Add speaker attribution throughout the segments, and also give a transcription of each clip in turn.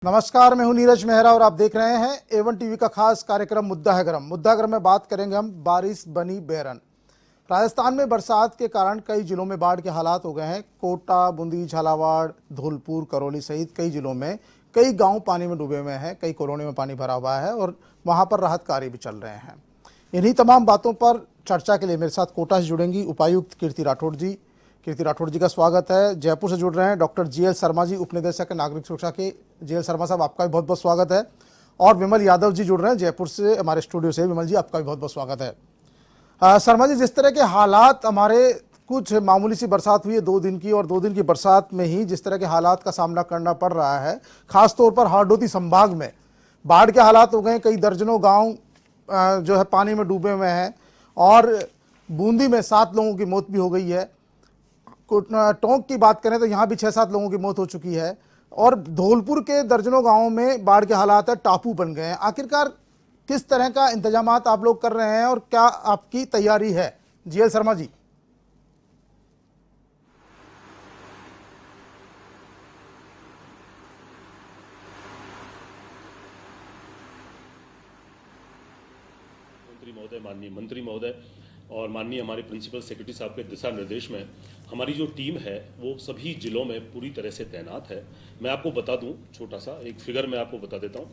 Speaker 1: नमस्कार, मैं हूं नीरज मेहरा और आप देख रहे हैं A1 टीवी का खास कार्यक्रम मुद्दा है गरम। मुद्दा गरम में बात करेंगे हम बारिश बनी बेरन। राजस्थान में बरसात के कारण कई जिलों में बाढ़ के हालात हो गए हैं। कोटा, बूंदी, झालावाड़, धौलपुर, करौली सहित कई जिलों में कई गांव पानी में डूबे हुए हैं, कई कॉलोनी में पानी भरा हुआ है और वहां पर राहत कार्य भी चल रहे हैं। इन्हीं तमाम बातों पर चर्चा के लिए मेरे साथ कोटा से जुड़ेंगी उपायुक्त कीर्ति राठौड़ जी। कीर्ति राठौड़ जी का स्वागत है। जयपुर से जुड़ रहे हैं डॉक्टर GL शर्मा जी, उपनिदेशक नागरिक सुरक्षा के। GL शर्मा साहब, आपका भी बहुत बहुत स्वागत है। और विमल यादव जी जुड़ रहे हैं जयपुर से हमारे स्टूडियो से। विमल जी, आपका भी बहुत बहुत स्वागत है। शर्मा जी, जिस तरह के हालात हमारे, कुछ मामूली सी बरसात हुई है 2 दिन की, और 2 दिन की बरसात में ही जिस तरह के हालात का सामना करना पड़ रहा है, खासतौर पर हारडोती संभाग में बाढ़ के हालात हो गए। कई दर्जनों गाँव जो है पानी में डूबे हुए हैं और बूंदी में 7 लोगों की मौत भी हो गई है। टोंक की बात करें तो यहाँ भी 6-7 लोगों की मौत हो चुकी है और धौलपुर के दर्जनों गांवों में बाढ़ के हालात है, टापू बन गए हैं। आखिरकार किस तरह का इंतजामात आप लोग कर रहे हैं और क्या आपकी तैयारी है? GL शर्मा जी।
Speaker 2: माननीय मंत्री महोदय और माननीय हमारे प्रिंसिपल सेक्रेटरी साहब के दिशा निर्देश में हमारी जो टीम है वो सभी जिलों में पूरी तरह से तैनात है। मैं आपको बता दूं, छोटा सा एक फिगर मैं आपको बता देता हूं।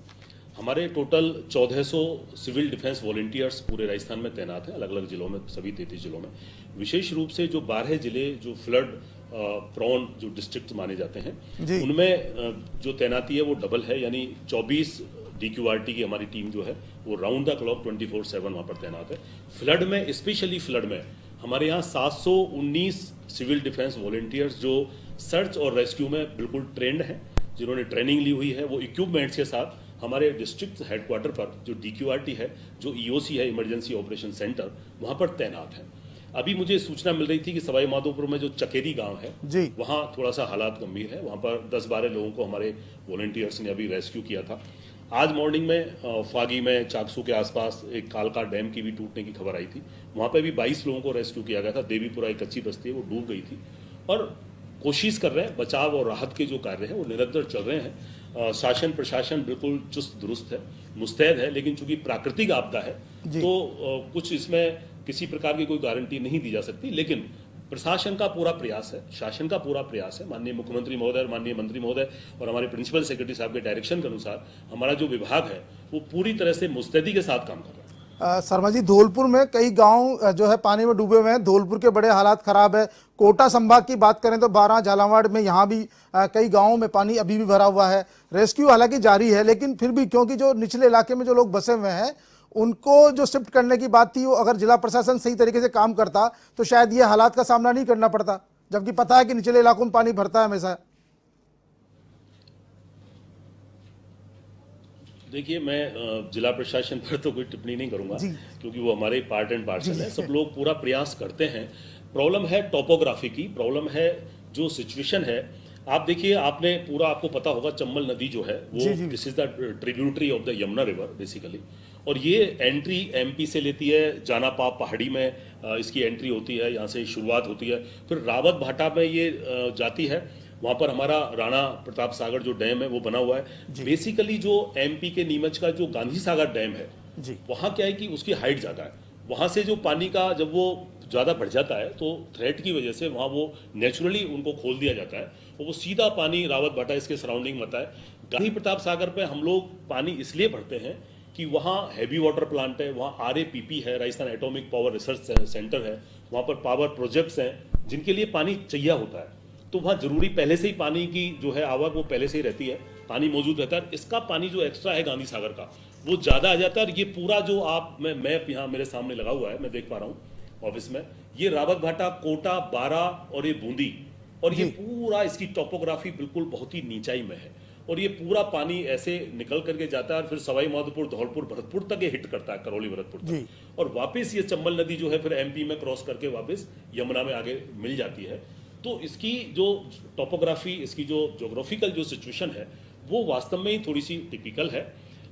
Speaker 2: हमारे टोटल 1400 सिविल डिफेंस वॉलंटियर्स पूरे राजस्थान में तैनात हैं, अलग अलग जिलों में, सभी 33 जिलों में। विशेष रूप से जो 12 जिले जो फ्लड प्रोन जो डिस्ट्रिक्ट माने जाते हैं, उनमें जो तैनाती है वो डबल है, यानी 24 DQRT की हमारी टीम जो है वो राउंड द क्लॉक 24/7 वहाँ पर तैनात है। फ्लड में, स्पेशली फ्लड में हमारे यहाँ 719 सिविल डिफेंस वॉलंटियर्स जो सर्च और रेस्क्यू में बिल्कुल ट्रेंड हैं, जिन्होंने ट्रेनिंग ली हुई है, वो इक्विपमेंट्स के साथ हमारे डिस्ट्रिक्ट हेडक्वार्टर पर जो DQRT है, जो EOC है, इमरजेंसी ऑपरेशन सेंटर, वहाँ पर तैनात है। अभी मुझे सूचना मिल रही थी कि सवाई माधोपुर में जो चकेरी गांव है वहाँ थोड़ा सा हालात गंभीर है। वहाँ पर 10-12 लोगों को हमारे वॉलंटियर्स ने अभी रेस्क्यू किया था। आज मॉर्निंग में फागी में चाकसू के आसपास एक कालका डैम की भी टूटने की खबर आई थी। वहाँ पे भी 22 लोगों को रेस्क्यू किया गया था। देवीपुरा एक कच्ची बस्ती है, वो डूब गई थी और कोशिश कर रहे हैं, बचाव और राहत के जो कार्य हैं वो निरंतर चल रहे हैं। शासन प्रशासन बिल्कुल चुस्त दुरुस्त है, मुस्तैद है, लेकिन चूंकि प्राकृतिक आपदा है तो कुछ इसमें किसी प्रकार की कोई गारंटी नहीं दी जा सकती। लेकिन प्रशासन का पूरा प्रयास है, शासन का पूरा प्रयास है, माननीय मुख्यमंत्री महोदय और माननीय मंत्री महोदय और हमारे प्रिंसिपल सेक्रेटरी साहब के डायरेक्शन के अनुसार हमारा जो विभाग है वो पूरी तरह से मुस्तैदी के साथ काम कर रहा है।
Speaker 1: शर्मा जी, धौलपुर में कई गांव जो है पानी में डूबे हुए हैं। धौलपुर के बड़े हालात खराब है। कोटा संभाग की बात करें तो 12 झालावाड़ में यहाँ भी कई गांवों में पानी अभी भी भरा हुआ है। रेस्क्यू हालांकि जारी है, लेकिन फिर भी क्योंकि जो निचले इलाके में जो लोग बसे हुए हैं उनको जो शिफ्ट करने की बात थी, वो अगर जिला प्रशासन सही तरीके से काम करता तो शायद ये हालात का सामना नहीं करना पड़ता, जबकि पता है कि निचले इलाकों में पानी भरता है हमेशा।
Speaker 2: देखिए, मैं जिला प्रशासन पर तो कोई टिप्पणी नहीं करूंगा क्योंकि वो हमारे पार्ट एंड पार्सल है। सब लोग पूरा प्रयास करते हैं। प्रॉब्लम है टोपोग्राफी की, प्रॉब्लम है जो सिचुएशन है। आप देखिए, आपने पूरा, आपको पता होगा चंबल नदी जो है वो this is the tributary of the Yamuna river basically, और ये एंट्री MP से लेती है। जानापाप पहाड़ी में इसकी एंट्री होती है, यहाँ से शुरुआत होती है, फिर रावत भाटा में ये जाती है। वहाँ पर हमारा राणा प्रताप सागर जो डैम है वो बना हुआ है। बेसिकली जो MP के नीमच का जो गांधी सागर डैम है, वहाँ क्या है कि उसकी हाइट ज़्यादा है। वहाँ से जो पानी का जब वो ज़्यादा बढ़ जाता है तो थ्रेट की वजह से वहाँ वो नेचुरली उनको खोल दिया जाता है और वो सीधा पानी रावत भाटा इसके सराउंडिंग में आता है। गांधी प्रताप सागर पे हम लोग पानी इसलिए भरते हैं कि वहाँ हैवी वाटर प्लांट है, वहाँ RAPP है, Rajasthan atomic power research centre है, वहाँ पर पावर प्रोजेक्ट्स हैं जिनके लिए पानी चाहिए होता है। तो वहाँ जरूरी पहले से ही पानी की जो है आवक वो पहले से ही रहती है, पानी मौजूद रहता है। इसका पानी जो एक्स्ट्रा है गांधी सागर का वो ज़्यादा आ जाता है। और ये पूरा जो आप मैप यहाँ मेरे सामने लगा हुआ है, मैं देख पा रहा हूँ ऑफिस में, ये रावत भाटा, कोटा, बारा और ये बूंदी, और ये पूरा इसकी टोपोग्राफी बिल्कुल बहुत ही नीचाई में है और ये पूरा पानी ऐसे निकल करके जाता है और फिर सवाई माधोपुर, धौलपुर, भरतपुर तक ये हिट करता है, करौली, भरतपुर तक, और वापस ये चंबल नदी जो है फिर MP में क्रॉस करके वापस यमुना में आगे मिल जाती है। तो इसकी जो टोपोग्राफी, इसकी जो ज्योग्राफिकल जो सिचुएशन है वो वास्तव में ही थोड़ी सी टिपिकल है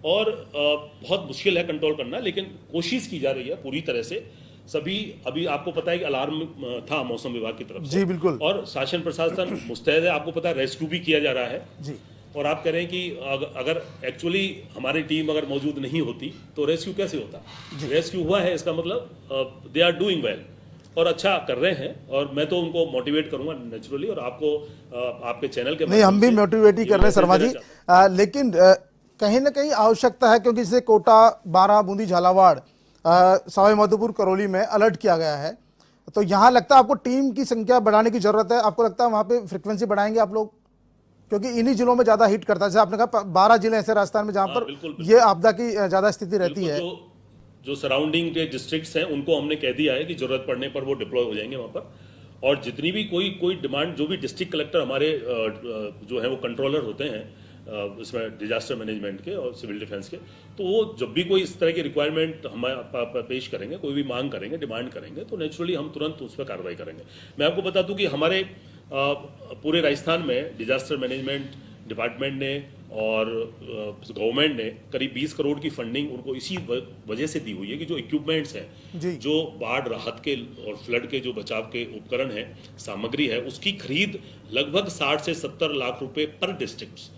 Speaker 2: और बहुत मुश्किल है कंट्रोल करना, लेकिन कोशिश की जा रही है पूरी तरह से। सभी, अभी आपको पता है कि अलार्म था मौसम विभाग की तरफ से,
Speaker 1: जी बिल्कुल,
Speaker 2: और शासन प्रशासन मुस्तैद है। आपको पता है रेस्क्यू भी किया जा रहा है।
Speaker 1: जी।
Speaker 2: और आप कह रहे हैं कि अगर एक्चुअली हमारी टीम अगर मौजूद नहीं होती तो रेस्क्यू कैसे होता? रेस्क्यू हुआ है, इसका मतलब दे आर डूइंग वेल और अच्छा कर रहे हैं, और मैं तो उनको मोटिवेट करूंगा नेचुरली, और आपको आपके चैनल के
Speaker 1: नहीं, हम भी मोटिवेट ही कर रहे हैं शर्मा जी, लेकिन कहीं ना कहीं आवश्यकता है, क्योंकि जैसे कोटा, बारां, बूंदी, झालावाड़, सवाई माधोपुर, करौली में अलर्ट किया गया है, तो यहाँ लगता है आपको टीम की संख्या बढ़ाने की जरूरत है। आपको लगता है वहाँ पे फ्रिक्वेंसी बढ़ाएंगे आप लोग, क्योंकि इन्हीं जिलों में ज्यादा हिट करता है? जैसे आपने कहा 12 जिले ऐसे राजस्थान में जहाँ पर
Speaker 2: बिल्कुल।
Speaker 1: ये आपदा की ज्यादा स्थिति रहती है।
Speaker 2: जो सराउंडिंग के डिस्ट्रिक्ट्स हैं उनको हमने कह दिया है कि जरूरत पड़ने पर वो डिप्लॉय हो जाएंगे वहाँ पर, और जितनी भी कोई डिमांड, जो भी डिस्ट्रिक्ट कलेक्टर हमारे जो है वो कंट्रोलर होते हैं इसमें डिजास्टर मैनेजमेंट के और सिविल डिफेंस के, तो वो जब भी कोई इस तरह की रिक्वायरमेंट हम पेश करेंगे, कोई भी मांग करेंगे, डिमांड करेंगे, तो नेचुरली हम तुरंत उस पर कार्रवाई करेंगे। मैं आपको बता दूं कि हमारे पूरे राजस्थान में डिजास्टर मैनेजमेंट डिपार्टमेंट ने और गवर्नमेंट ने करीब 20 करोड़ की फंडिंग उनको इसी वजह से दी हुई है कि जो इक्विपमेंट्स हैं, जो बाढ़ राहत के और फ्लड के जो बचाव के उपकरण हैं, सामग्री है, उसकी खरीद लगभग 60 से 70 लाख रुपए पर डिस्ट्रिक्ट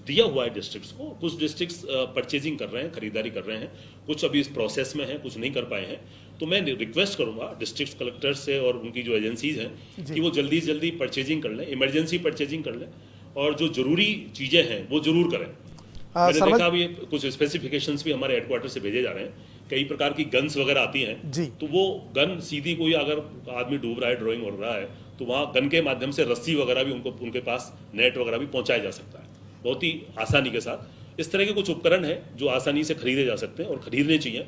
Speaker 2: दिया हुआ है डिस्ट्रिक्ट्स को। कुछ डिस्ट्रिक्ट्स परचेजिंग कर रहे हैं, खरीदारी कर रहे हैं, कुछ अभी इस प्रोसेस में हैं, कुछ नहीं कर पाए हैं। तो मैं रिक्वेस्ट करूंगा डिस्ट्रिक्ट कलेक्टर से और उनकी जो एजेंसीज हैं कि वो जल्दी से जल्दी परचेजिंग कर लें, इमरजेंसी परचेजिंग कर लें, और जो जरूरी चीजें हैं वो जरूर करें। मैंने देखा अभी कुछ स्पेसिफिकेशंस भी हमारे हेडक्वार्टर से भेजे जा रहे हैं, कई प्रकार की गन्स वगैरह आती हैं, तो वो गन सीधी कोई अगर आदमी डूब रहा है, ड्राइंग हो रहा है, तो वहाँ गन के माध्यम से रस्सी वगैरह भी उनके पास, नेट वगैरह भी पहुंचाया जा सकता है बहुत ही आसानी के साथ। इस तरह के कुछ उपकरण हैं जो आसानी से खरीदे जा सकते हैं और खरीदने चाहिए,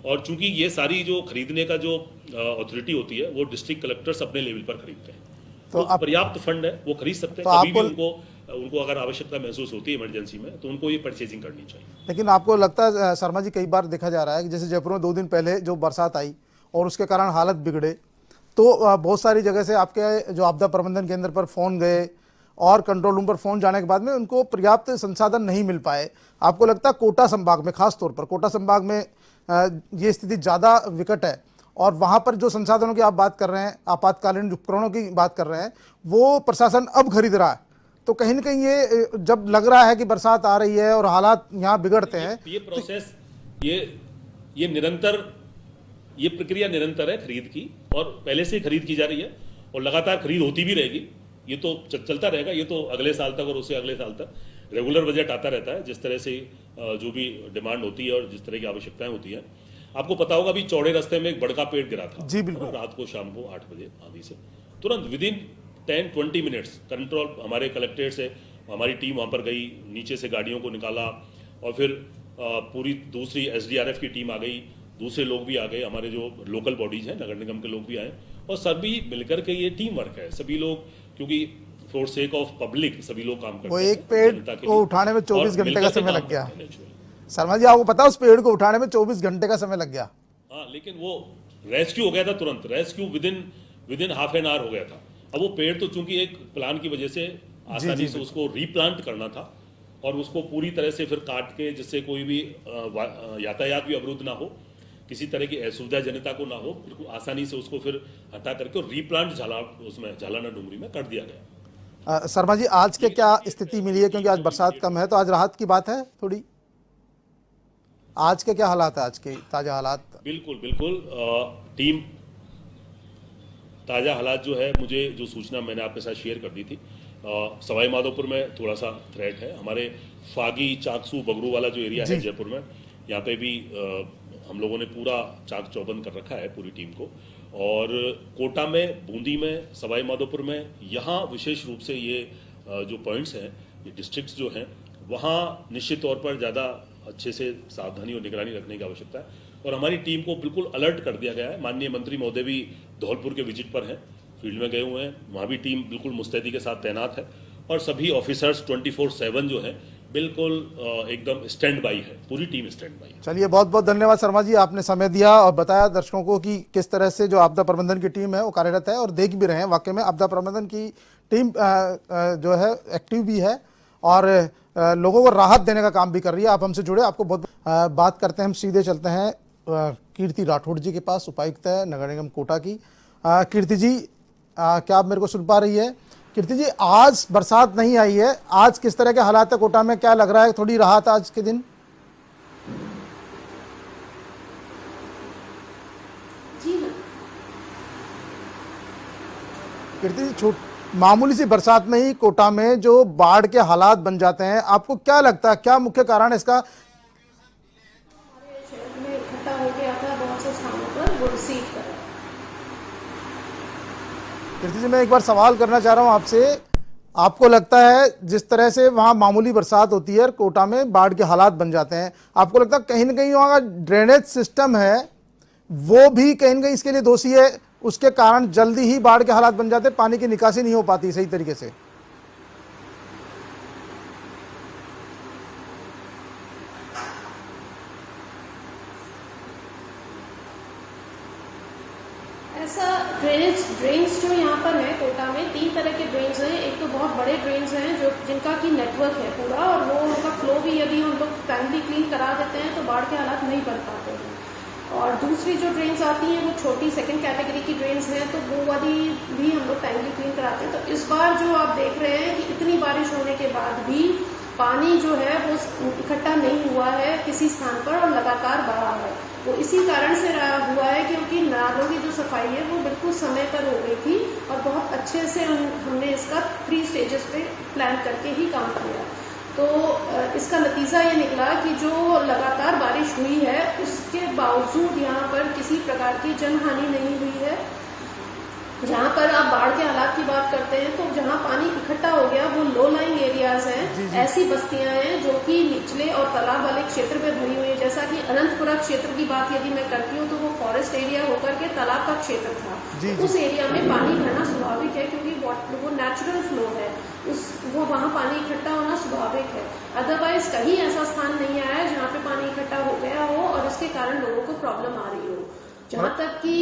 Speaker 2: और चूंकि ये सारी जो खरीदने का जो अथॉरिटी होती है वो डिस्ट्रिक्ट कलेक्टर्स अपने लेवल पर खरीदते हैं, तो पर्याप्त फंड है, वो खरीद सकते हैं। कभी भी उनको अगर आवश्यकता महसूस होती है इमरजेंसी में, तो उनको ये परचेजिंग करनी चाहिए।
Speaker 1: लेकिन आपको लगता है शर्मा जी, कई बार देखा जा रहा है कि जैसे जयपुर में 2 दिन पहले जो बरसात आई और उसके कारण हालत बिगड़े, तो बहुत सारी जगह से आपके जो आपदा प्रबंधन केंद्र पर फ़ोन गए और कंट्रोल रूम पर फ़ोन जाने के बाद में उनको पर्याप्त संसाधन नहीं मिल पाए। आपको लगता है कोटा संभाग में, खास तौर पर कोटा संभाग में ये स्थिति ज़्यादा विकट है, और वहाँ पर जो संसाधनों की आप बात कर रहे हैं, आपातकालीन उपकरणों की बात कर रहे हैं, वो प्रशासन अब खरीद रहा है, तो कहीं ना कहीं ये जब लग रहा है कि बरसात आ रही है और हालात यहाँ बिगड़ते हैं,
Speaker 2: ये प्रोसेस, ये निरंतर, ये प्रक्रिया निरंतर है खरीद की, और पहले से खरीद की जा रही है और लगातार खरीद होती भी रहेगी। ये तो चलता रहेगा, ये तो अगले साल तक और उससे अगले साल तक रेगुलर बजट आता रहता है, जिस तरह से जो भी डिमांड होती है और जिस तरह की आवश्यकताएं होती हैं। आपको पता होगा, अभी चौड़े रास्ते में एक बड़का पेड़ गिरा था
Speaker 1: जी बिल्कुल,
Speaker 2: रात को, शाम को 8 बजे आंधी से, तुरंत विदिन 10-20 मिनट्स कंट्रोल, हमारे कलेक्ट्रेट से हमारी टीम वहाँ पर गई, नीचे से गाड़ियों को निकाला, और फिर पूरी दूसरी SDRF की टीम आ गई, दूसरे लोग भी आ गए, हमारे जो लोकल बॉडीज हैं, नगर निगम के लोग भी आए, और सभी मिलकर के ये टीम वर्क है। सभी लोग, क्योंकि फॉर सेक ऑफ पब्लिक सभी लोग काम करते हैं।
Speaker 1: वो एक पेड़ को उठाने में 24 घंटे का समय लग गया शर्मा जी, आपको पता है उस पेड़ को उठाने में 24 घंटे का समय लग गया।
Speaker 2: हाँ, लेकिन वो रेस्क्यू हो गया था तुरंत, rescue within half an hour हो गया था। अब वो पेड़ तो चूंकि एक प्लान की वजह से आसानी से उसको रीप्लांट करना था, और उसको पूरी तरह से फिर काट के, जिससे कोई भी यातायात भी अवरुद्ध ना हो, किसी तरह की असुविधा जनता को ना हो, बिल्कुल आसानी से उसको फिर हटा करके और रीप्लांट झालाना डुंगरी में कर दिया गया।
Speaker 1: शर्मा जी, आज के क्या स्थिति मिली है, क्योंकि आज बरसात कम है, तो आज राहत की बात है थोड़ी? आज के क्या हालात है, आज के ताजा हालात?
Speaker 2: बिल्कुल टीम ताज़ा हालात जो है, मुझे जो सूचना मैंने आपके साथ शेयर कर दी थी, सवाई माधोपुर में थोड़ा सा थ्रेट है। हमारे फागी, चाकसू, बगरू वाला जो एरिया है जयपुर में, यहाँ पे भी हम लोगों ने पूरा चाक चौबंद कर रखा है पूरी टीम को, और कोटा में, बूंदी में, सवाई माधोपुर में, यहाँ विशेष रूप से ये जो पॉइंट्स हैं, ये डिस्ट्रिक्ट्स जो हैं, वहाँ निश्चित तौर पर ज़्यादा अच्छे से सावधानी और निगरानी रखने की आवश्यकता है, और हमारी टीम को बिल्कुल अलर्ट कर दिया गया है। माननीय मंत्री महोदय भी धौलपुर के विजिट पर हैं, फील्ड में गए हुए हैं, वहाँ भी टीम बिल्कुल मुस्तैदी के साथ तैनात है, और सभी ऑफिसर्स 24/7 जो हैं बिल्कुल एकदम स्टैंड बाई है, पूरी टीम स्टैंड बाई है।
Speaker 1: चलिए, बहुत बहुत धन्यवाद शर्मा जी, आपने समय दिया और बताया दर्शकों को कि किस तरह से जो आपदा प्रबंधन की टीम है वो कार्यरत है, और देख भी रहे हैं वाकई में आपदा प्रबंधन की टीम जो है एक्टिव भी है और लोगों को राहत देने का काम भी कर रही है। आप हमसे जुड़े, आपको बहुत बात करते हैं, हम सीधे चलते हैं कीर्ति राठौड़ जी के पास, उपायुक्त है नगर निगम कोटा की। कीर्ति जी, क्या आप मेरे को सुन पा रही है? कीर्ति जी, आज बरसात नहीं आई है, आज किस तरह के हालात है कोटा में, क्या लग रहा है, थोड़ी राहत आज के दिन?
Speaker 3: जी हाँ।
Speaker 1: कीर्ति जी, मामूली सी बरसात में ही कोटा में जो बाढ़ के हालात बन जाते हैं, आपको क्या लगता है, क्या मुख्य कारण है इसका?
Speaker 3: हमारे शहर में इकट्ठा हो गया था बहुत से स्थानों पर, वो रिसीव करा।
Speaker 1: कीर्ति जी, मैं एक बार सवाल करना चाह रहा हूं आपसे, आपको लगता है जिस तरह से वहां मामूली बरसात होती है कोटा में बाढ़ के हालात बन जाते हैं, आपको लगता है कहीं ना कहीं वहां का ड्रेनेज सिस्टम है वो भी कहीं ना कहीं इसके लिए दोषी है, उसके कारण जल्दी ही बाढ़ के हालात बन जाते हैं, पानी की निकासी नहीं हो पाती सही तरीके से?
Speaker 3: ऐसा ड्रेन्स जो यहाँ पर है कोटा में, 3 तरह के ड्रेन्स हैं। एक तो बहुत बड़े ड्रेन्स हैं जो जिनका की नेटवर्क है पूरा, और वो उनका फ्लो भी यदि हम लोग टाइमली क्लीन करा देते हैं तो बाढ़ के हालात नहीं बन पाते हैं। और दूसरी जो ड्रेन्स आती हैं वो छोटी सेकंड कैटेगरी की ड्रेन्स हैं, तो वो वाली भी हम लोग टाइमली क्लीन कराते हैं। तो इस बार जो आप देख रहे हैं कि इतनी बारिश होने के बाद भी पानी जो है वो इकट्ठा नहीं हुआ है किसी स्थान पर और लगातार बढ़ा है। वो इसी कारण से हुआ है क्योंकि नालों की जो सफाई है वो बिल्कुल समय पर हो गई थी और बहुत अच्छे से हमने इसका 3 स्टेजेस पे प्लान करके ही काम किया। तो इसका नतीजा ये निकला कि जो लगातार बारिश हुई है उसके बावजूद यहाँ पर किसी प्रकार की जनहानि नहीं हुई है। जहाँ पर आप बाढ़ के हालात की बात करते हैं तो जहाँ पानी इकट्ठा हो गया वो लो लाइंग एरियाज हैं, ऐसी बस्तियां हैं जो कि निचले और तालाब वाले क्षेत्र में भरी हुई है। जैसा कि अनंतपुरा क्षेत्र की बात यदि मैं करती हूँ तो वो फॉरेस्ट एरिया होकर के तालाब का क्षेत्र था। उस एरिया में पानी भरना स्वाभाविक है क्योंकि वो नेचुरल फ्लो है, वो वहाँ पानी इकट्ठा होना स्वाभाविक है। अदरवाइज कहीं ऐसा स्थान नहीं आया है जहाँ पे पानी इकट्ठा हो गया हो और इसके कारण लोगों को प्रॉब्लम आ रही हो। जहाँ तक कि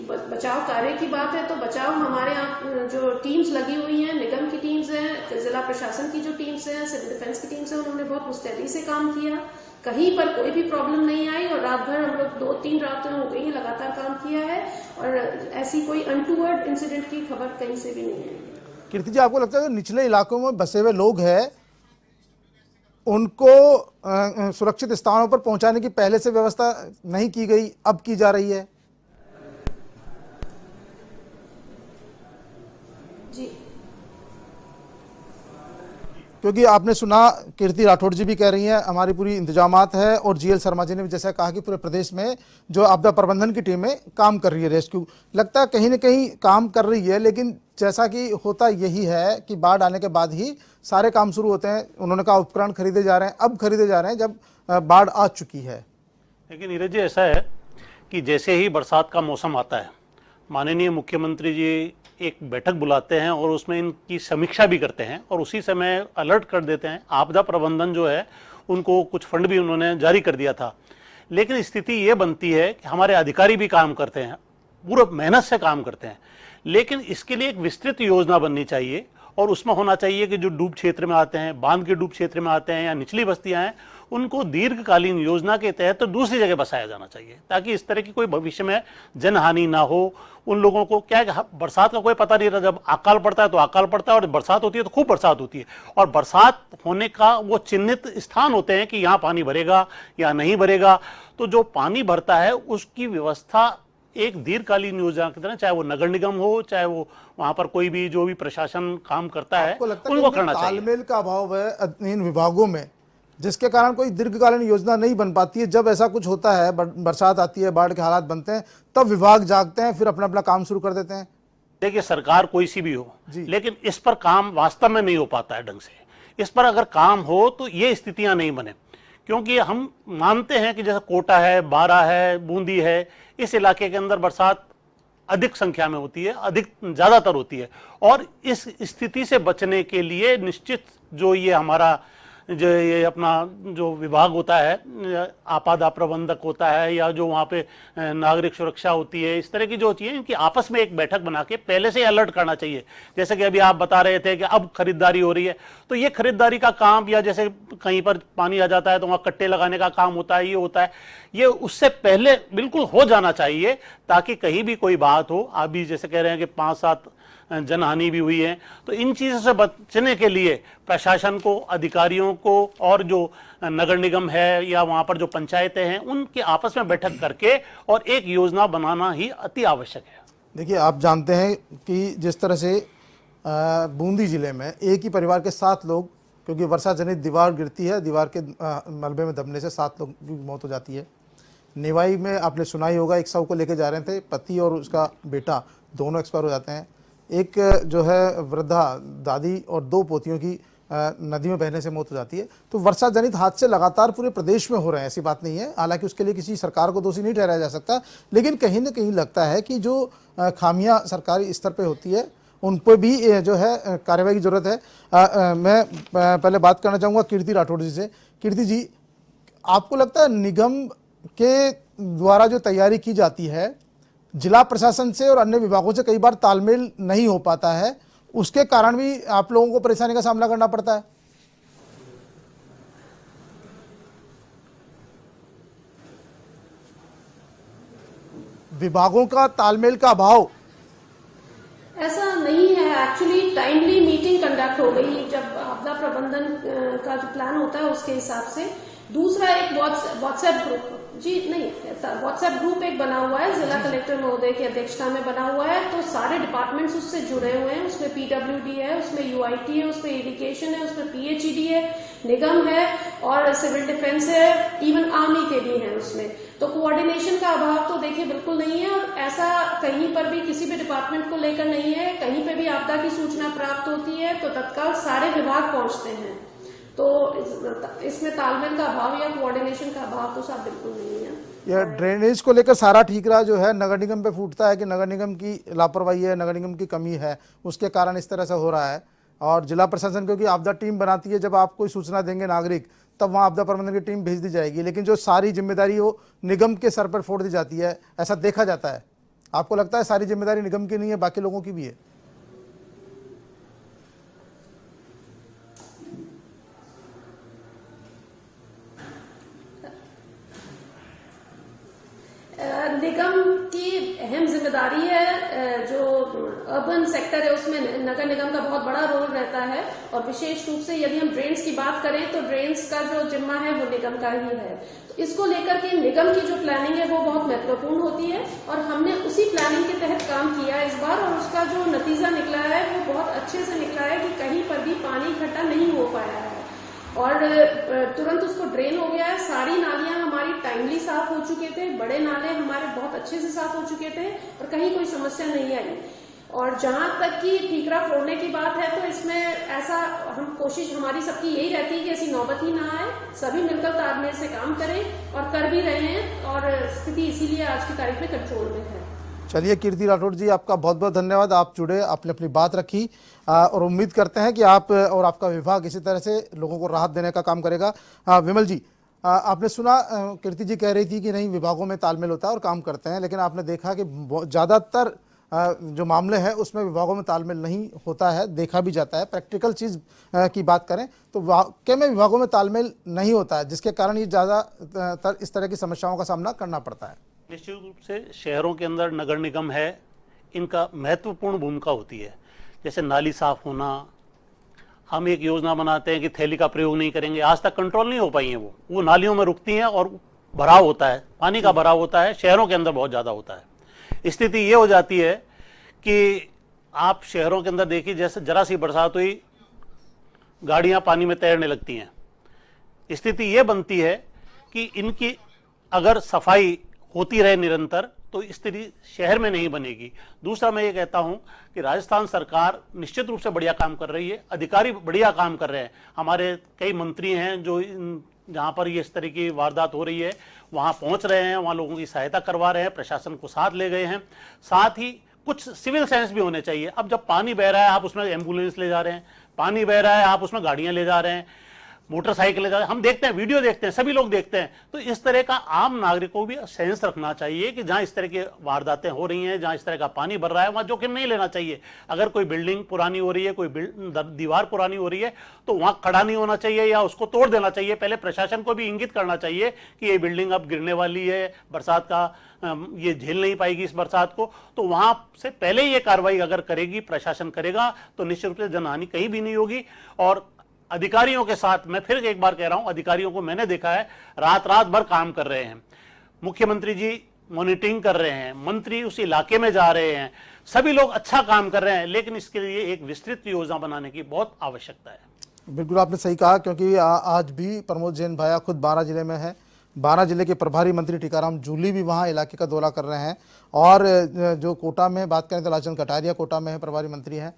Speaker 3: बचाव कार्य की बात है तो बचाव हमारे यहाँ जो टीम्स लगी हुई हैं, निगम की टीम्स हैं, जिला प्रशासन की जो टीम्स हैं, सिविल डिफेंस की टीम्स हैं, उन्होंने बहुत मुस्तैदी से काम किया। कहीं पर कोई भी प्रॉब्लम नहीं आई और रात भर हम लोग 2-3 रातें हो गई लगातार काम किया है और ऐसी कोई अनटूवर्ड इंसिडेंट की खबर कहीं से भी नहीं है।
Speaker 1: कीर्ति जी, आपको लगता है निचले इलाकों में बसे हुए लोग हैं उनको सुरक्षित स्थानों पर पहुंचाने की पहले से व्यवस्था नहीं की गई, अब की जा रही है?
Speaker 3: जी,
Speaker 1: क्योंकि आपने सुना, कीर्ति राठौड़ जी भी कह रही हैं हमारी पूरी इंतजामात है, और जीएल शर्मा जी ने भी जैसा कहा कि पूरे प्रदेश में जो आपदा प्रबंधन की टीमें काम कर रही है, रेस्क्यू लगता है कहीं ना कहीं काम कर रही है, लेकिन जैसा कि होता यही है कि बाढ़ आने के बाद ही सारे काम शुरू होते हैं। उन्होंने कहा उपकरण खरीदे जा रहे हैं, अब खरीदे जा रहे हैं जब बाढ़ आ चुकी है।
Speaker 4: लेकिन नीरज जी, ऐसा है कि जैसे ही बरसात का मौसम आता है, माननीय मुख्यमंत्री जी एक बैठक बुलाते हैं और उसमें इनकी समीक्षा भी करते हैं और उसी समय अलर्ट कर देते हैं। आपदा प्रबंधन जो है उनको कुछ फंड भी उन्होंने जारी कर दिया था। लेकिन स्थिति ये बनती है कि हमारे अधिकारी भी काम करते हैं, पूरा मेहनत से काम करते हैं, लेकिन इसके लिए एक विस्तृत योजना बननी चाहिए और उसमें होना चाहिए कि जो डूब क्षेत्र में आते हैं, बांध के डूब क्षेत्र में आते हैं या निचली बस्तियां हैं, उनको दीर्घकालीन योजना के तहत तो दूसरी जगह बसाया जाना चाहिए ताकि इस तरह की कोई भविष्य में जनहानि ना हो। उन लोगों को क्या है, बरसात का कोई पता नहीं रहता, जब अकाल पड़ता है तो अकाल पड़ता है और बरसात होती है तो खूब बरसात होती है, और बरसात होने का वो चिन्हित स्थान होते हैं कि यहाँ पानी भरेगा या नहीं भरेगा। तो जो पानी भरता है उसकी व्यवस्था एक दीर्घकालीन योजना की तरह, चाहे वो नगर निगम हो, चाहे वो वहां पर कोई भी जो भी प्रशासन काम करता है, उनको करना चाहिए।
Speaker 1: तालमेल का अभाव है इन विभागों में, जिसके कारण कोई दीर्घकालीन योजना नहीं बन पाती है। जब ऐसा कुछ होता है, बरसात आती है, बाढ़ के हालात बनते हैं, तब विभाग जागते हैं, फिर अपना अपना काम शुरू कर देते हैं।
Speaker 4: देखिए, सरकार कोई सी भी हो, लेकिन इस पर काम वास्तव में नहीं हो पाता है ढंग से। इस पर अगर काम हो तो ये स्थितियां नहीं बने, क्योंकि हम मानते हैं कि जैसे कोटा है, बारा है, बूंदी है, इस इलाके के अंदर बरसात अधिक संख्या में होती है, अधिक ज़्यादातर होती है, और इस स्थिति से बचने के लिए निश्चित जो ये हमारा जो ये अपना जो विभाग होता है, आपदा प्रबंधक होता है, या जो वहाँ पे नागरिक सुरक्षा होती है, इस तरह की जो होती है, इनकी आपस में एक बैठक बना के पहले से अलर्ट करना चाहिए। जैसे कि अभी आप बता रहे थे कि अब खरीदारी हो रही है, तो ये खरीदारी का काम, या जैसे कहीं पर पानी आ जाता है तो वहाँ कट्टे लगाने का काम होता है, ये होता है, ये उससे पहले बिल्कुल हो जाना चाहिए ताकि कहीं भी कोई बात हो। आप भी जैसे कह रहे हैं कि 5-7 जनहानि भी हुई है। तो इन चीज़ों से बचने के लिए प्रशासन को, अधिकारियों को और जो नगर निगम है या वहाँ पर जो पंचायतें हैं उनके आपस में बैठक करके और एक योजना बनाना ही अति आवश्यक है।
Speaker 1: देखिए, आप जानते हैं कि जिस तरह से बूंदी जिले में एक ही परिवार के 7 लोग, क्योंकि वर्षा जनित दीवार गिरती है, दीवार के मलबे में दबने से 7 लोग की मौत हो जाती है। निवाई में आपने सुना ही होगा, एक शव को लेकर जा रहे थे, पति और उसका बेटा दोनों एक्सपायर हो जाते हैं। एक जो है वृद्धा दादी और 2 पोतियों की नदी में बहने से मौत हो जाती है। तो वर्षा जनित हादसे लगातार पूरे प्रदेश में हो रहे हैं, ऐसी बात नहीं है। हालांकि उसके लिए किसी सरकार को दोषी नहीं ठहराया जा सकता, लेकिन कहीं ना कहीं लगता है कि जो खामियां सरकारी स्तर पे होती है उन पर भी जो है कार्रवाई की जरूरत है। मैं पहले बात करना चाहूँगा कीर्ति राठौड़ जी से। कीर्ति जी, आपको लगता है निगम के द्वारा जो तैयारी की जाती है, जिला प्रशासन से और अन्य विभागों से कई बार तालमेल नहीं हो पाता है, उसके कारण भी आप लोगों को परेशानी का सामना करना पड़ता है? विभागों का तालमेल का अभाव?
Speaker 3: ऐसा नहीं है, एक्चुअली टाइमली मीटिंग कंडक्ट हो गई जब आपदा प्रबंधन का जो प्लान होता है उसके हिसाब से। दूसरा एक व्हाट्सएप ग्रुप, जी नहीं, व्हाट्सएप ग्रुप एक बना हुआ है, जिला कलेक्टर महोदय की अध्यक्षता में बना हुआ है। तो सारे डिपार्टमेंट्स उससे जुड़े हुए हैं। उसमें पीडब्ल्यूडी है, उसमें यूआईटी है, उसमें इरिगेशन है, उसमें पीएचईडी है, निगम है और सिविल डिफेंस है, इवन आर्मी के भी हैं उसमें। तो कोऑर्डिनेशन का अभाव तो देखिए बिल्कुल नहीं है, और ऐसा कहीं पर भी किसी भी डिपार्टमेंट को लेकर नहीं है। कहीं पे भी आपदा की सूचना प्राप्त होती है तो तत्काल सारे विभाग पहुंचते हैं। तो इसमें तालमेल का अभाव या कोऑर्डिनेशन का अभाव तो साफ बिल्कुल नहीं है।
Speaker 1: यह ड्रेनेज को लेकर सारा ठीक रहा, जो है नगर निगम पे फूटता है कि नगर निगम की लापरवाही है, नगर निगम की कमी है, उसके कारण इस तरह से हो रहा है। और जिला प्रशासन क्योंकि आपदा टीम बनाती है, जब आप कोई सूचना देंगे नागरिक, तब वहाँ आपदा प्रबंधन की टीम भेज दी जाएगी, लेकिन जो सारी जिम्मेदारी वो निगम के सर पर फोड़ दी जाती है, ऐसा देखा जाता है। आपको लगता है सारी जिम्मेदारी निगम की नहीं है, बाकी लोगों की भी है?
Speaker 3: निगम की अहम जिम्मेदारी है। जो अर्बन सेक्टर है उसमें नगर निगम का बहुत बड़ा रोल रहता है, और विशेष रूप से यदि हम ड्रेन्स की बात करें तो ड्रेन्स का जो जिम्मा है वो निगम का ही है। तो इसको लेकर के निगम की जो प्लानिंग है वो बहुत महत्वपूर्ण होती है, और हमने उसी प्लानिंग के तहत काम किया इस बार, और उसका जो नतीजा निकला है वो बहुत अच्छे से निकला है कि कहीं पर भी पानी इकट्ठा नहीं हो पाया है और तुरंत उसको ड्रेन हो गया है। सारी नालियां हमारी टाइमली साफ हो चुके थे, बड़े नाले हमारे बहुत अच्छे से साफ हो चुके थे और कहीं कोई समस्या नहीं आई। और जहां तक कि ठीकरा फोड़ने की बात है तो इसमें ऐसा हम कोशिश हमारी सबकी यही रहती है कि ऐसी नौबत ही ना आए, सभी मिलकर तालमेल से काम करें और कर भी रहे हैं, और स्थिति इसीलिए आज की तारीख में कंट्रोल में है।
Speaker 1: चलिए कीर्ति राठौड़ जी, आपका बहुत बहुत धन्यवाद। आप जुड़े, आपने अपनी बात रखी, और उम्मीद करते हैं कि आप और आपका विभाग इसी तरह से लोगों को राहत देने का काम करेगा। विमल जी, आपने सुना कीर्ति जी कह रही थी कि नहीं विभागों में तालमेल होता है और काम करते हैं, लेकिन आपने देखा कि ज़्यादातर जो मामले हैं उसमें विभागों में तालमेल नहीं होता है, देखा भी जाता है। प्रैक्टिकल चीज़ की बात करें तो वाकई में विभागों में तालमेल नहीं होता है, जिसके कारण ये ज़्यादातर इस तरह की समस्याओं का सामना करना पड़ता है।
Speaker 4: निश्चित रूप से शहरों के अंदर नगर निगम है, इनका महत्वपूर्ण भूमिका होती है। जैसे नाली साफ होना, हम एक योजना बनाते हैं कि थैली का प्रयोग नहीं करेंगे, आज तक कंट्रोल नहीं हो पाई है, वो नालियों में रुकती हैं और भराव होता है, पानी का भराव होता है, शहरों के अंदर बहुत ज़्यादा होता है। स्थिति ये हो जाती है कि आप शहरों के अंदर देखिए, जैसे जरा सी बरसात हुई गाड़ियां पानी में तैरने लगती हैं। स्थिति ये बनती है कि इनकी अगर सफाई होती रहे निरंतर तो स्थिति शहर में नहीं बनेगी। दूसरा मैं ये कहता हूं कि राजस्थान सरकार निश्चित रूप से बढ़िया काम कर रही है, अधिकारी बढ़िया काम कर रहे हैं। हमारे कई मंत्री हैं जो जहां पर ये इस तरह की वारदात हो रही है वहां पहुंच रहे हैं, वहां लोगों की सहायता करवा रहे हैं, प्रशासन को साथ ले गए हैं। साथ ही कुछ सिविल सेंस भी होने चाहिए। अब जब पानी बह रहा है आप उसमें एम्बुलेंस ले जा रहे हैं, पानी बह रहा है आप उसमें गाड़ियां ले जा रहे हैं, मोटरसाइकिल हम देखते हैं, वीडियो देखते हैं, सभी लोग देखते हैं। तो इस तरह का आम नागरिकों को भी सेंस रखना चाहिए कि जहां इस तरह की वारदातें हो रही हैं, जहां इस तरह का पानी भर रहा है, वहां जोखिम नहीं लेना चाहिए। अगर कोई बिल्डिंग पुरानी हो रही है, कोई दीवार पुरानी हो रही है, तो वहां खड़ा नहीं होना चाहिए या उसको तोड़ देना चाहिए। पहले प्रशासन को भी इंगित करना चाहिए कि ये बिल्डिंग अब गिरने वाली है, बरसात का ये झेल नहीं पाएगी इस बरसात को, तो वहां से पहले ये कार्रवाई अगर करेगी, प्रशासन करेगा, तो निश्चित रूप से जनहानि कहीं भी नहीं होगी। और अधिकारियों के साथ मैं फिर एक बार कह रहा हूं, अधिकारियों को मैंने देखा है रात रात भर काम कर रहे हैं। मुख्यमंत्री जी मॉनिटरिंग कर रहे हैं, मंत्री उस इलाके में जा रहे हैं, सभी लोग अच्छा काम कर रहे हैं, लेकिन इसके लिए एक विस्तृत योजना बनाने की बहुत आवश्यकता है।
Speaker 1: बिल्कुल आपने सही कहा, क्योंकि आज भी प्रमोद जैन भाया खुद बारां जिले में है। बारां जिले के प्रभारी मंत्री टीकाराम जूली भी वहां इलाके का दौरा कर रहे हैं। और जो कोटा में बात करें तो लालचंद कटारिया कोटा में है, प्रभारी मंत्री हैं।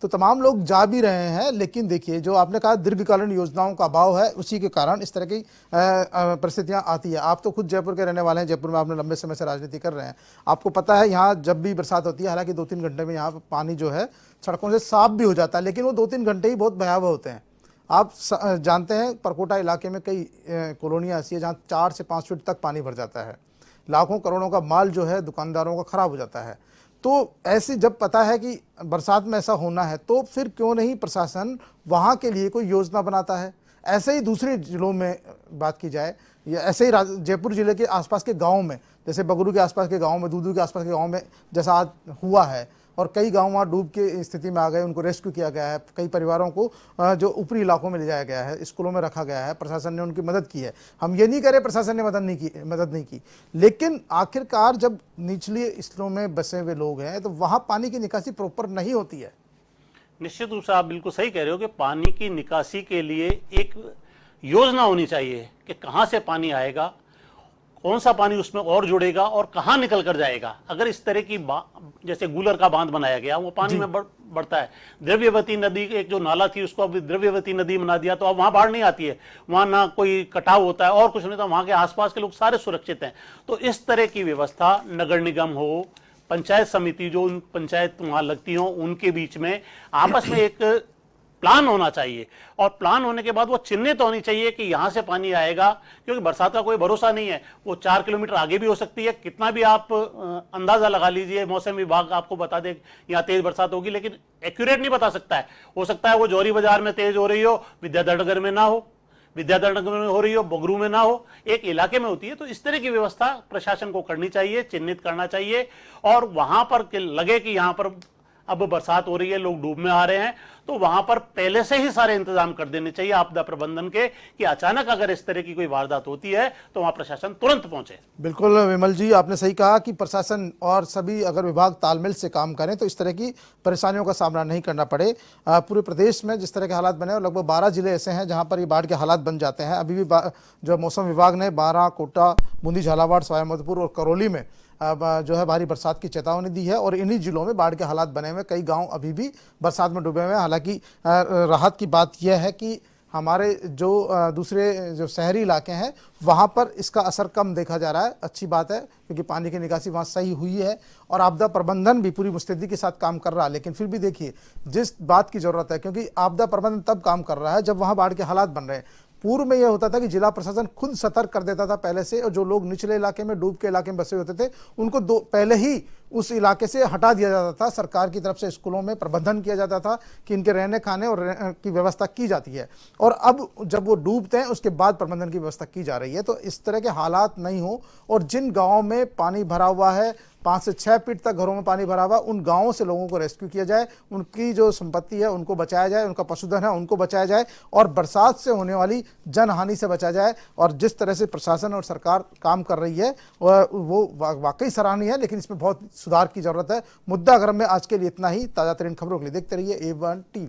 Speaker 1: तो तमाम लोग जा भी रहे हैं, लेकिन देखिए जो आपने कहा दीर्घकालीन योजनाओं का अभाव है, उसी के कारण इस तरह की परिस्थितियां आती है। आप तो खुद जयपुर के रहने वाले हैं, जयपुर में आपने लंबे समय से राजनीति कर रहे हैं, आपको पता है यहाँ जब भी बरसात होती है, हालांकि 2-3 घंटे में यहाँ पानी जो है सड़कों से साफ भी हो जाता है, लेकिन वो 2-3 घंटे ही बहुत भयावह होते हैं। आप जानते हैं परकोटा इलाके में कई कॉलोनियाँ ऐसी है जहाँ 4 से 5 फीट तक पानी भर जाता है, लाखों करोड़ों का माल जो है दुकानदारों का खराब हो जाता है। तो ऐसे जब पता है कि बरसात में ऐसा होना है, तो फिर क्यों नहीं प्रशासन वहाँ के लिए कोई योजना बनाता है। ऐसे ही दूसरे जिलों में बात की जाए, या ऐसे ही जयपुर जिले के आसपास के गाँव में, जैसे बगरू के आसपास के गाँव में, दूदू के आसपास के गाँव में जैसा आज हुआ है, और कई गांव वहाँ डूब के स्थिति में आ गए, उनको रेस्क्यू किया गया है। कई परिवारों को जो ऊपरी इलाकों में ले जाया गया है, स्कूलों में रखा गया है, प्रशासन ने उनकी मदद की है। हम ये नहीं कह रहे प्रशासन ने मदद नहीं की, लेकिन आखिरकार जब निचले स्थितियों में बसे हुए लोग हैं, तो वहाँ पानी की निकासी प्रॉपर नहीं होती है।
Speaker 4: निश्चित रूप से आप बिल्कुल सही कह रहे हो कि पानी की निकासी के लिए एक योजना होनी चाहिए कि कहाँ से पानी आएगा, कौन सा पानी उसमें और जुड़ेगा और कहाँ निकल कर जाएगा। अगर इस तरह की जैसे गूलर का बांध बनाया गया, वो पानी में बढ़ता है। द्रव्यवती नदी, एक जो नाला थी उसको अब द्रव्यवती नदी बना दिया, तो अब वहां बाढ़ नहीं आती है, वहां ना कोई कटाव होता है और कुछ नहीं, तो वहां के आसपास के लोग सारे सुरक्षित हैं। तो इस तरह की व्यवस्था नगर निगम हो, पंचायत समिति जो उन पंचायत वहां लगती हो, उनके बीच में आपस में एक प्लान होना चाहिए। और प्लान होने के बाद वो चिन्हित होनी चाहिए कि यहां से पानी आएगा, क्योंकि बरसात का कोई भरोसा नहीं है, वो 4 किलोमीटर आगे भी हो सकती है। कितना भी आप अंदाजा लगा लीजिए, मौसम विभाग आपको बता दे यहाँ तेज बरसात होगी, लेकिन एक्यूरेट नहीं बता सकता है। हो सकता है वो जौहरी बाजार में तेज हो रही हो, विद्याधर नगर में ना हो, विद्याधर नगर में हो रही हो, बगरू में ना हो, एक इलाके में होती है। तो इस तरह की व्यवस्था प्रशासन को करनी चाहिए, चिन्हित करना चाहिए, और वहां पर लगे कि यहां पर अब बरसात हो रही है, लोग डूब में आ रहे हैं, तो वहां पर पहले से ही सारे इंतजाम कर देने चाहिए आपदा प्रबंधन के, कि अचानक अगर इस तरह की कोई वारदात होती है तो वहां प्रशासन तुरंत पहुंचे।
Speaker 1: बिल्कुल विमल जी, आपने सही कहा कि प्रशासन और सभी अगर विभाग तालमेल से काम करें तो इस तरह की परेशानियों का सामना नहीं करना पड़े। पूरे प्रदेश में जिस तरह के हालात बने, और लगभग 12 जिले ऐसे हैं जहाँ पर ये बाढ़ के हालात बन जाते हैं। अभी भी जो मौसम विभाग ने 12, कोटा, बूंदी, झालावाड़, सवाईमाधोपुर और करौली में जो है भारी बरसात की चेतावनी दी है, और इन्हीं जिलों में बाढ़ के हालात बने हुए, कई गांव अभी भी बरसात में डूबे हुए हैं। हालांकि राहत की बात यह है कि हमारे जो दूसरे जो शहरी इलाके हैं वहां पर इसका असर कम देखा जा रहा है। अच्छी बात है, क्योंकि पानी की निकासी वहां सही हुई है और आपदा प्रबंधन भी पूरी मुस्तैदी के साथ काम कर रहा है। लेकिन फिर भी देखिए जिस बात की जरूरत है, क्योंकि आपदा प्रबंधन तब काम कर रहा है जब वहां बाढ़ के हालात बन रहे हैं। पूर्व में यह होता था कि जिला प्रशासन खुद सतर्क कर देता था पहले से, और जो लोग निचले इलाके में, डूब के इलाके में बसे होते थे, उनको पहले ही उस इलाके से हटा दिया जाता था। सरकार की तरफ से स्कूलों में प्रबंधन किया जाता था कि इनके रहने खाने और की व्यवस्था की जाती है, और अब जब वो डूबते हैं उसके बाद प्रबंधन की व्यवस्था की जा रही है। तो इस तरह के हालात नहीं हो, और जिन गाँवों में पानी भरा हुआ है, 5 से 6 फीट तक घरों में पानी भरा हुआ, उन गांवों से लोगों को रेस्क्यू किया जाए, उनकी जो संपत्ति है उनको बचाया जाए, उनका पशुधन है उनको बचाया जाए, और बरसात से होने वाली जनहानि से बचाया जाए। और जिस तरह से प्रशासन और सरकार काम कर रही है वो वाकई सराहनीय है, लेकिन इसमें बहुत सुधार की जरूरत है। मुद्दा गर्म में आज के लिए इतना ही। ताज़ा तरीन खबरों के लिए देखते रहिए A1 TV।